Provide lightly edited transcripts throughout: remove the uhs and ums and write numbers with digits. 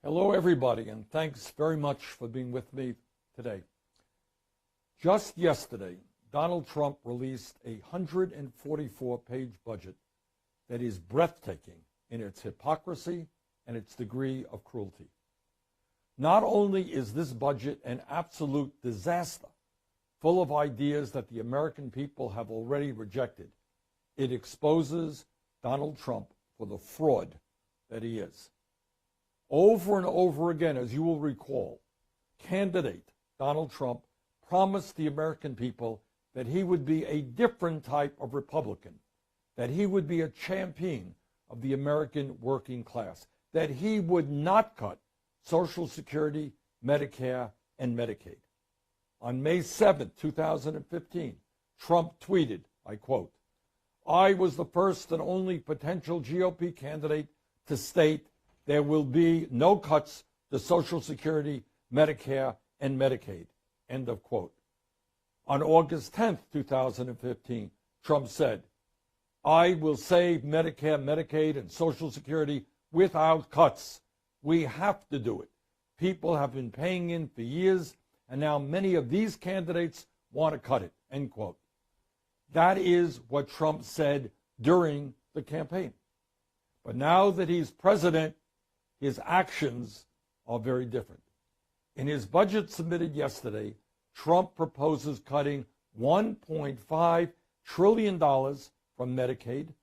Hello, everybody, and thanks very much for being with me today. Just yesterday, Donald Trump released a 144-page budget that is breathtaking in its hypocrisy and its degree of cruelty. Not only is this budget an absolute disaster, full of ideas that the American people have already rejected, it exposes Donald Trump for the fraud that he is. Over and over again, as you will recall, candidate Donald Trump promised the American people that he would be a different type of Republican, that he would be a champion of the American working class, that he would not cut Social Security, Medicare, and Medicaid. On May 7, 2015, Trump tweeted, I quote, "I was the first and only potential GOP candidate to state there will be no cuts to Social Security, Medicare, and Medicaid," end of quote. On August 10, 2015, Trump said, "I will save Medicare, Medicaid, and Social Security without cuts. We have to do it. People have been paying in for years, and now many of these candidates want to cut it," end quote. That is what Trump said during the campaign. But now that he's president, his actions are very different. In his budget submitted yesterday, Trump proposes cutting $1.5 trillion from Medicaid,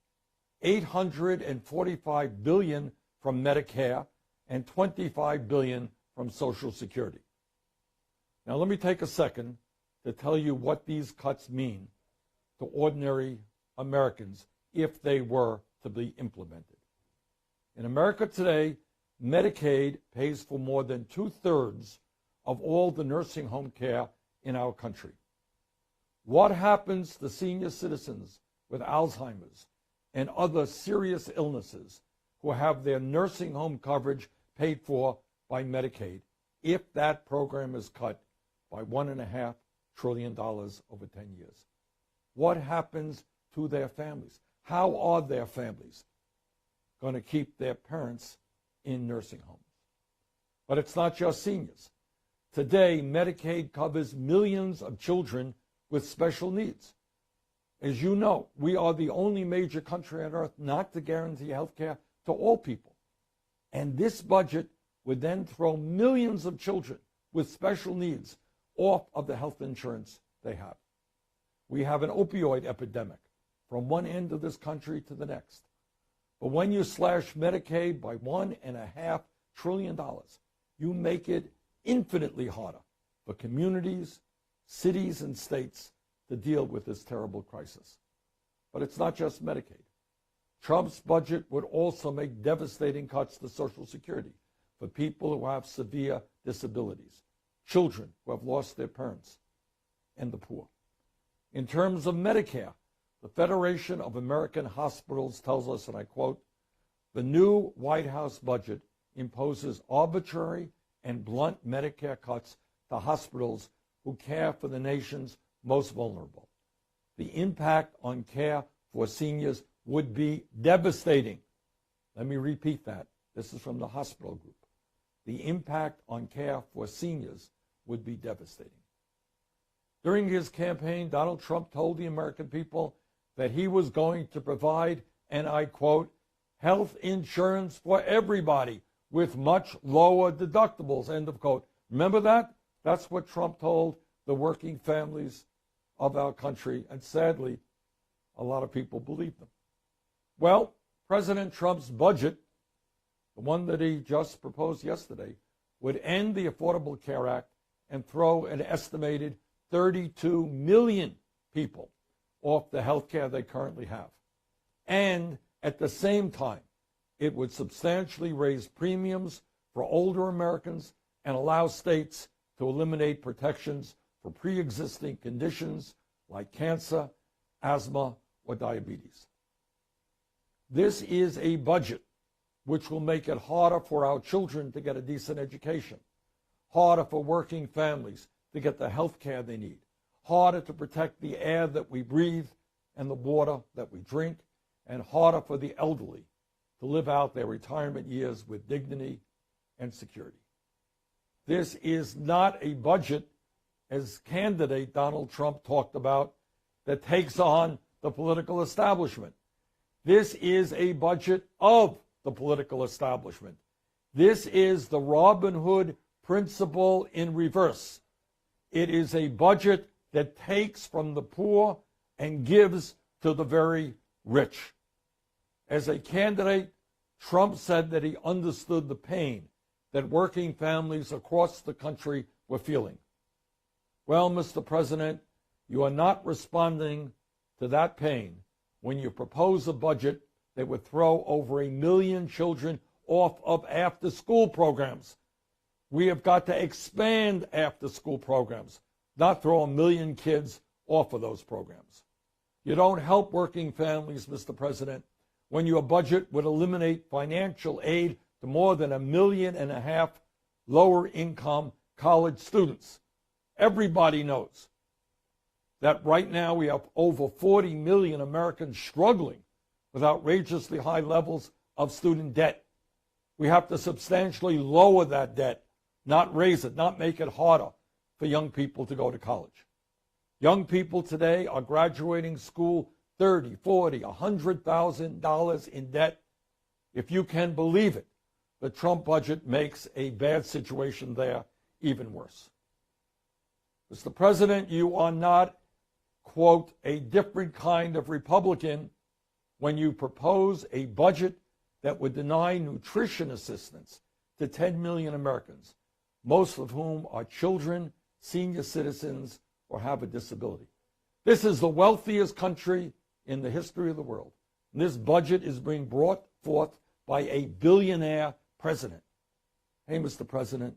$845 billion from Medicare, and $25 billion from Social Security. Now let me take a second to tell you what these cuts mean to ordinary Americans if they were to be implemented. In America today, Medicaid pays for more than 2/3 of all the nursing home care in our country. What happens to senior citizens with Alzheimer's and other serious illnesses who have their nursing home coverage paid for by Medicaid if that program is cut by $1.5 trillion over 10 years? What happens to their families? How are their families going to keep their parents in nursing homes? But it's not just seniors. Today, Medicaid covers millions of children with special needs. As you know, we are the only major country on earth not to guarantee health care to all people. And this budget would then throw millions of children with special needs off of the health insurance they have. We have an opioid epidemic from one end of this country to the next. But when you slash Medicaid by $1.5 trillion, you make it infinitely harder for communities, cities, and states to deal with this terrible crisis. But it's not just Medicaid. Trump's budget would also make devastating cuts to Social Security for people who have severe disabilities, children who have lost their parents, and the poor. In terms of Medicare, the Federation of American Hospitals tells us, and I quote, "The new White House budget imposes arbitrary and blunt Medicare cuts to hospitals who care for the nation's most vulnerable. The impact on care for seniors would be devastating." Let me repeat that. This is from the hospital group. The impact on care for seniors would be devastating. During his campaign, Donald Trump told the American people that he was going to provide, and I quote, "health insurance for everybody with much lower deductibles," end of quote. Remember that? That's what Trump told the working families of our country, and sadly, a lot of people believe them. Well, President Trump's budget, the one that he just proposed yesterday, would end the Affordable Care Act and throw an estimated 32 million people off the health care they currently have. And at the same time, it would substantially raise premiums for older Americans and allow states to eliminate protections for pre-existing conditions like cancer, asthma, or diabetes. This is a budget which will make it harder for our children to get a decent education, harder for working families to get the health care they need, harder to protect the air that we breathe and the water that we drink, and harder for the elderly to live out their retirement years with dignity and Security. This is not a budget, as candidate Donald Trump talked about, that takes on the political establishment. This is a budget of the political establishment. This is the Robin Hood principle in reverse. It is a budget that takes from the poor and gives to the very rich. As a candidate, Trump said that he understood the pain that working families across the country were feeling. Well, Mr. President, you are not responding to that pain when you propose a budget that would throw over 1 million children off of after-school programs. We have got to expand after-school programs, not throw 1 million kids off of those programs. You don't help working families, Mr. President, when your budget would eliminate financial aid to more than 1.5 million lower-income college students. Everybody knows that right now we have over 40 million Americans struggling with outrageously high levels of student debt. We have to substantially lower that debt, not raise it, not make it harder for young people to go to college. Young people today are graduating school $30,000, $40,000, $100,000 in debt. If you can believe it, the Trump budget makes a bad situation there even worse. Mr. President, you are not, quote, a different kind of Republican when you propose a budget that would deny nutrition assistance to 10 million Americans, most of whom are children, senior citizens, or have a disability. This is the wealthiest country in the history of the world. And this budget is being brought forth by a billionaire president. Hey, Mr. President,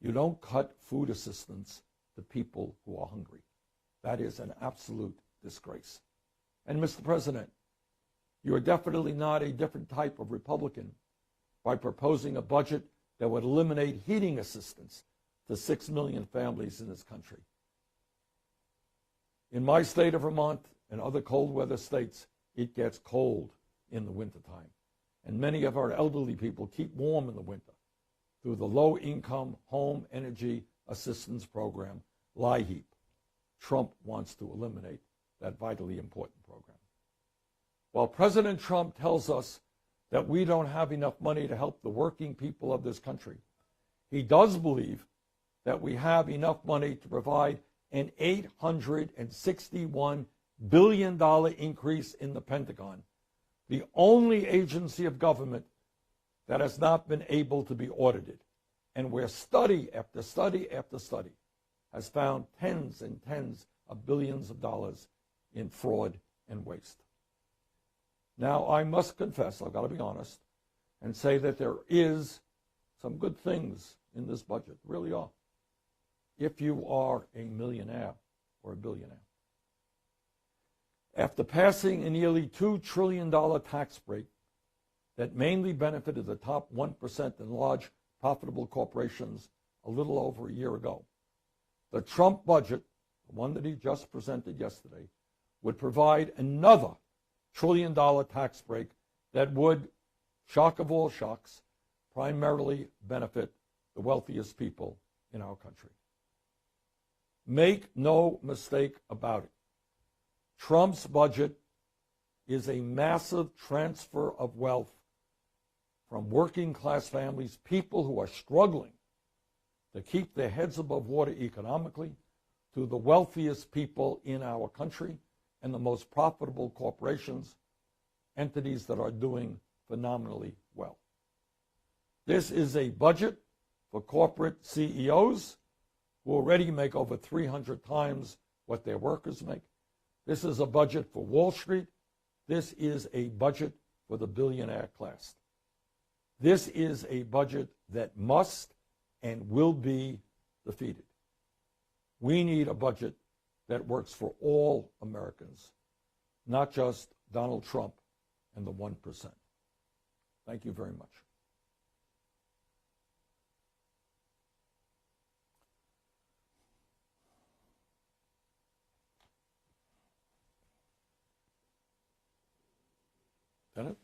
you don't cut food assistance to people who are hungry. That is an absolute disgrace. And Mr. President, you are definitely not a different type of Republican by proposing a budget that would eliminate heating assistance to 6 million families in this country. In my state of Vermont and other cold weather states, it gets cold in the wintertime. And many of our elderly people keep warm in the winter through the Low-Income Home Energy Assistance Program, LIHEAP. Trump wants to eliminate that vitally important program. While President Trump tells us that we don't have enough money to help the working people of this country, he does believe that we have enough money to provide an $861 billion increase in the Pentagon, the only agency of government that has not been able to be audited, and where study after study after study has found tens and tens of billions of dollars in fraud and waste. Now, I must confess, I've got to be honest, and say that there is some good things in this budget, really are, if you are a millionaire or a billionaire. After passing a nearly $2 trillion tax break that mainly benefited the top 1% in large profitable corporations a little over a year ago, the Trump budget, the one that he just presented yesterday, would provide another $1 trillion tax break that would, shock of all shocks, primarily benefit the wealthiest people in our country. Make no mistake about it. Trump's budget is a massive transfer of wealth from working class families, people who are struggling to keep their heads above water economically, to the wealthiest people in our country and the most profitable corporations, entities that are doing phenomenally well. This is a budget for corporate CEOs who already make over 300 times what their workers make. This is a budget for Wall Street. This is a budget for the billionaire class. This is a budget that must and will be defeated. We need a budget that works for all Americans, not just Donald Trump and the 1%. Thank you very much. Bennett?